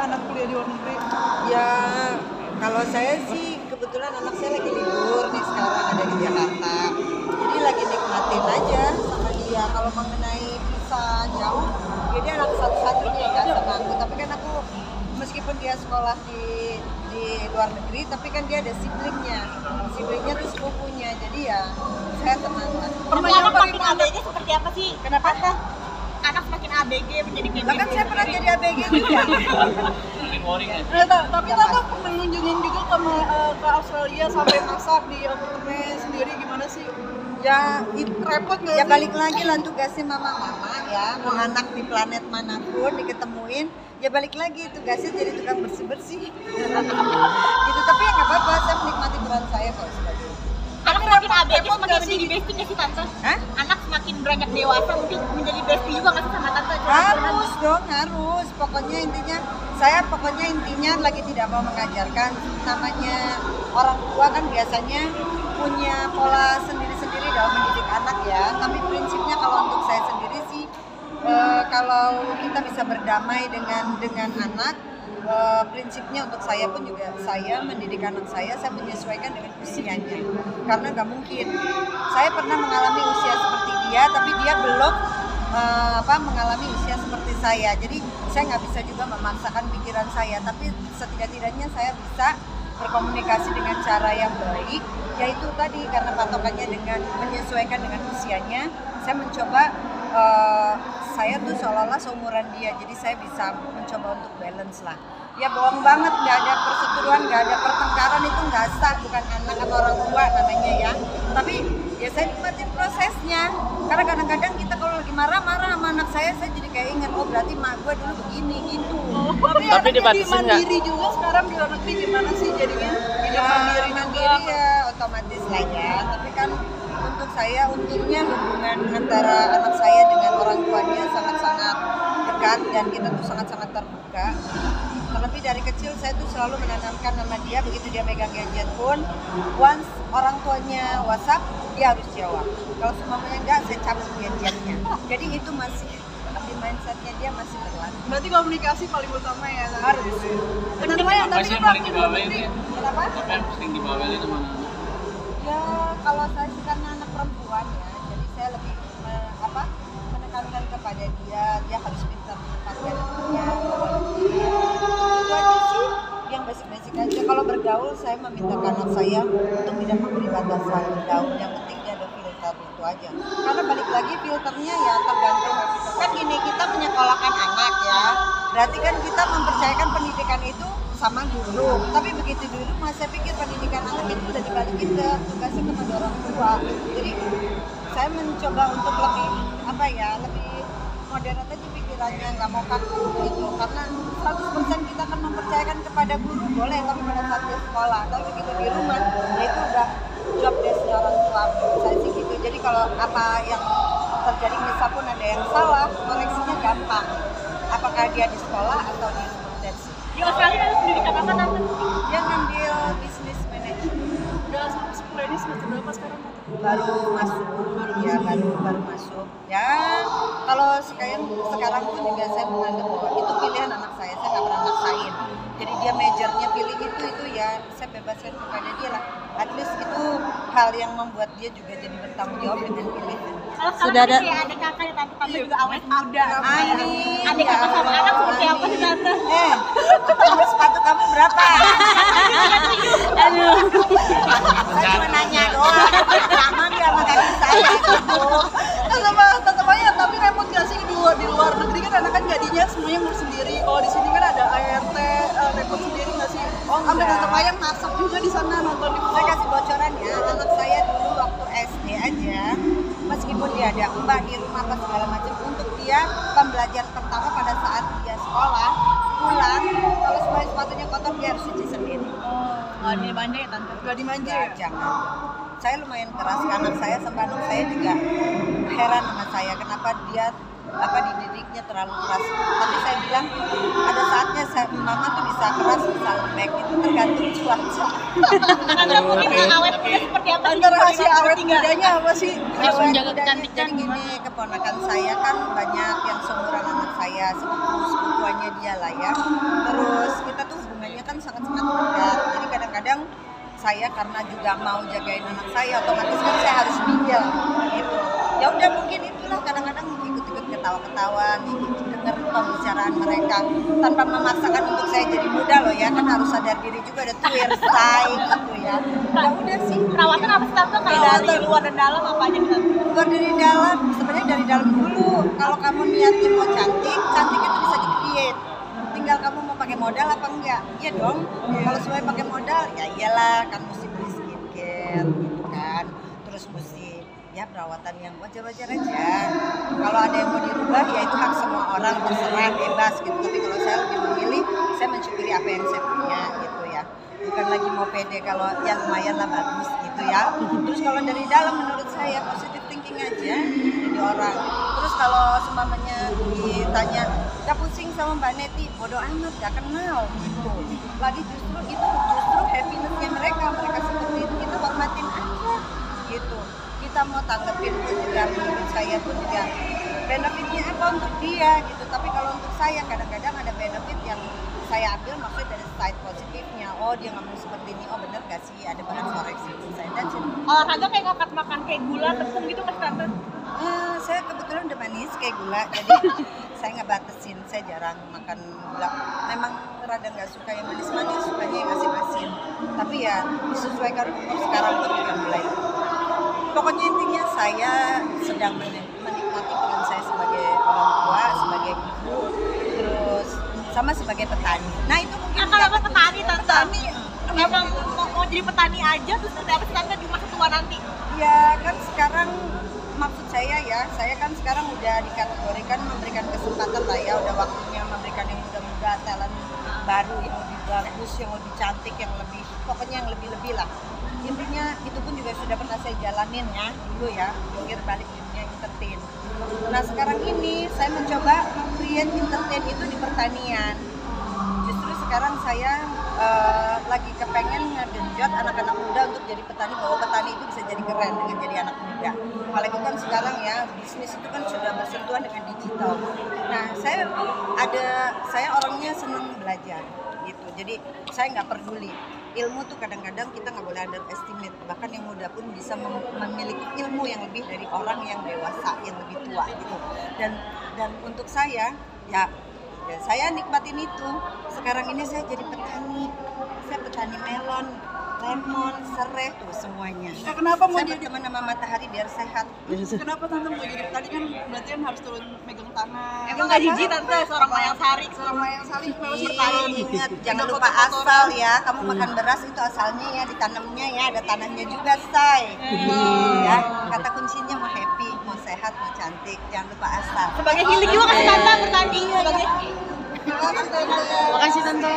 anak kuliah di luar negeri? Ya, kalau saya sih kebetulan anak saya lagi libur nih sekarang ada di Jakarta. Jadi lagi nikmatin aja sama dia. Kalau mengenai bisa jauh, jadi anak satu-satunya ya sama aku. Tapi kan aku meskipun dia sekolah di luar negeri, tapi kan dia ada siblingnya tuh sepupunya. Jadi ya saya tenang lah. Anak makin ABG seperti apa sih? Kenapa? Anak makin ABG menjadi kayak Bahkan saya pernah jadi ABG juga. Tapi Tante mengunjungin juga ke Australia sampai masak di apartemen sendiri, gimana sih? Ya Repot nggak ya sih? balik lagi lah tugasnya mama-mama ya, mau anak di planet manapun diketemuin ya balik lagi tugasnya jadi tukang bersih-bersih gitu. Tapi ya nggak apa-apa, saya menikmati peran saya kok sebagai Anak semakin ABG semakin menjadi bestie nggak sih Tante? Hah? Anak semakin beranjak dewasa mungkin menjadi bestie juga nggak sih sama Tante? harus dong, harus. Pokoknya intinya lagi tidak mau mengajarkan, namanya orang tua kan biasanya punya pola sendiri-sendiri dalam mendidik anak ya. Tapi prinsipnya kalau untuk saya sendiri sih kalau kita bisa berdamai dengan anak, prinsipnya untuk saya pun juga saya mendidik anak saya menyesuaikan dengan usianya. Karena nggak mungkin saya pernah mengalami usia seperti dia, tapi dia belum mengalami usia seperti saya. Jadi saya nggak bisa juga memaksakan pikiran saya, tapi setidak-tidaknya saya bisa berkomunikasi dengan cara yang baik, yaitu tadi karena patokannya dengan menyesuaikan dengan usianya. Saya mencoba saya tuh seolah-olah seumuran dia, jadi saya bisa mencoba untuk balance lah. Ya bohong banget, nggak ada perseteruan, nggak ada pertengkaran, itu nggak sah, bukan anak atau orang tua namanya ya. Tapi ya saya nikmatin prosesnya, karena kadang-kadang kita kalau lagi marah-marah sama anak saya jadi kayak ingat, oh berarti mak gue dulu begini gitu. Tapi anaknya dibatasin mandiri juga sekarang di luar negeri, gimana sih jadinya? Ya mandiri ya otomatis lah ya. Tapi kan untuk saya untungnya hubungan antara anak saya dengan orang tuanya sangat-sangat dekat dan kita tuh sangat-sangat terbuka. Terlebih dari kecil saya tuh selalu menanamkan sama dia, begitu dia megang gadget pun, once orang tuanya WhatsApp dia harus jawab. Kalau semuanya enggak, saya cabut gadgetnya. Jadi itu masih di mindsetnya dia masih berlaku. Berarti komunikasi paling utama ya? Harus. Kenapa ya? Tapi Apa sih yang kan paling di luar dibawelin negeri. ya? Kenapa? Apa yang sering dibawelin sama anak? Ya kalau saya sih karena anak perempuan ya, jadi saya lebih menekankan kepada dia harus pintar menempatkan dirinya. Itu aja sih yang basic-basic aja. Kalau bergaul saya meminta anak saya untuk tidak memberi batasan bergaul, yang penting dia ada filter itu aja. Karena balik lagi filternya ya tergantung kan gini, kita menyekolahkan anak ya, berarti kan kita mempercayakan pendidikan itu sama guru. Tapi begitu di rumah saya pikir pendidikan anak itu udah dibalikin ke tugasnya kepada orang tua. Jadi saya mencoba untuk lebih lebih modern aja pikirannya, nggak mau kaku gitu. Karena 100% kita akan mempercayakan kepada guru boleh, tapi pada saat di sekolah. Tapi begitu di rumah, ya itu udah job desk-nya orang tua. Saya sih gitu. Jadi kalau apa yang terjadi misal pun ada yang salah, koreksinya gampang. Apakah dia di sekolah atau di rumah. Di Australia ada pendidikan apa Tante? Dia ngambil business management. Udah sampai sekolah ini semester berapa sekarang? Baru masuk ya. Kalau sekarang pun juga saya menganggap bahwa itu pilihan anak saya nggak pernah maksain. Jadi dia majornya pilih itu ya saya bebaskan kepada dia lah. At least itu hal yang membuat dia juga jadi bertanggung jawab dengan pilihan. Sudah ada adik kakak ya Tante juga awet muda. Amin. Adik kakak sama anak seperti apa sih Tante? Nomor sepatu kamu berapa? Aduh. Saya cuma nanya doang. Sama dia sama kaki saya gitu. Tetap aja, tapi repot nggak sih di luar negeri kan anak kan gajinya semuanya ngurus sendiri. Kalau di sini kan ada ART, repot sendiri nggak sih? Sampai tetap aja masak juga di sana, nonton di Saya kasih bocoran ya, anak saya dulu waktu SD aja, meskipun dia ada mbak di rumah apa segala macam, untuk dia pembelajaran pertama pada saat dia sekolah pulang, kalau semua sepatunya kotor dia harus cuci sendiri. Nggak dimanja ya Tante? nggak dimanja. Ya, jangan. Saya lumayan keras ke anak saya, sampai anak saya juga heran sama saya kenapa dia dididiknya terlalu keras. Tapi saya bilang ada saatnya mama tuh bisa keras bisa lembek, itu tergantung cuaca. Tante mungkin awet muda seperti apa sih? Tante rahasia awet mudanya apa sih? Harus menjaga Jadi kecantikan gini, keponakan saya kan banyak yang seumuran anak saya, sepupuannya dia lah ya. Terus saya karena juga mau jagain anak saya, otomatis kan saya harus pinjam gitu. Ya udah mungkin itulah kadang-kadang ikut-ikut ketawa-ketawa, ikut denger pembicaraan mereka tanpa memaksakan untuk saya jadi muda loh ya, kan harus sadar diri juga ada tuir say gitu ya. Ya udah sih. Perawatan apa sih tante? Kayak dari luar dan dalam apa aja nih? Luar dari dalam, sebenarnya dari dalam dulu. Kalau kamu niatnya mau cantik, cantik itu bisa di-create. Tinggal kamu mau pakai modal apa enggak? Iya dong. Kalau semuanya pakai modal, ya iyalah kan mesti beli skincare gitu kan. Terus mesti ya perawatan yang wajar-wajar aja. Kalau ada yang mau dirubah ya itu hak semua orang, terserah, bebas gitu. Tapi kalau saya lebih memilih, saya mensyukuri apa yang saya punya gitu ya. Bukan lagi mau pede kalau ya lumayan lah bagus gitu ya. Terus kalau dari dalam menurut saya positive thinking aja jadi orang. Terus kalau seumpamanya ditanya gak pusing sama Mbak Neti, bodoh amat, gak kenal gitu. Lagi justru happiness-nya mereka seperti itu, kita hormatin aja gitu. Kita mau tanggepin pun juga menurut saya pun juga benefitnya apa untuk dia gitu. Tapi kalau untuk saya kadang-kadang ada benefit yang saya ambil maksudnya dari side positifnya. Oh dia ngomong seperti ini, oh bener gak sih ada bahan koreksi saya dan Olahraga kayak ngangkat makan kayak gula, tepung gitu nggak sih tante? Saya kebetulan udah manis kayak gula, jadi saya nggak batasin, saya jarang makan gula. Memang rada nggak suka yang manis-manis, sukanya yang asin-asin. Tapi ya disesuaikan umur sekarang pun juga mulai. Pokoknya intinya saya sedang menikmati peran saya sebagai orang tua, sebagai ibu, terus sama sebagai petani. Nah itu mungkin Kalau petani tante, petani emang mau jadi petani aja terus dapat tante di masa tua nanti. ya kan sekarang maksud saya ya, saya kan sekarang udah dikategorikan memberikan kesempatan lah ya, udah waktunya memberikan yang muda-muda, talent baru yang lebih bagus, yang lebih cantik, yang lebih pokoknya yang lebih-lebih lah. Intinya itu pun juga sudah pernah saya jalanin ya dulu ya, jungkir balik dunia entertain. Nah sekarang ini saya mencoba create entertain itu di pertanian. Justru sekarang saya lagi kepengen ngegenjot anak-anak muda untuk jadi petani, bahwa petani itu bisa jadi keren dengan jadi anak muda. Apalagi kan sekarang ya bisnis itu kan sudah bersentuhan dengan digital. Nah saya orangnya senang belajar gitu. Jadi saya nggak peduli. Ilmu tuh kadang-kadang kita nggak boleh underestimate. Bahkan yang muda pun bisa memiliki ilmu yang lebih dari orang yang dewasa, yang lebih tua gitu. Dan untuk saya ya saya nikmatin itu. Sekarang ini saya jadi petani. Saya petani melon, lemon, serai tuh semuanya. Kenapa mau Saya jadi berteman sama matahari biar sehat. Kenapa tante mau jadi petani kan berarti kan harus turun megang tanah. Emang nggak jijik tante seorang Mayang Sari? Seorang Mayang Sari harus Iya, bertani. ingat jangan lupa asal ya. Kamu makan beras itu asalnya ya ditanamnya ya, ada tanahnya juga say. Ya, kata kuncinya mau happy, mau sehat, mau cantik, jangan lupa asal. Sebagai healing juga kan tante bertani sebagai. Makasih tante.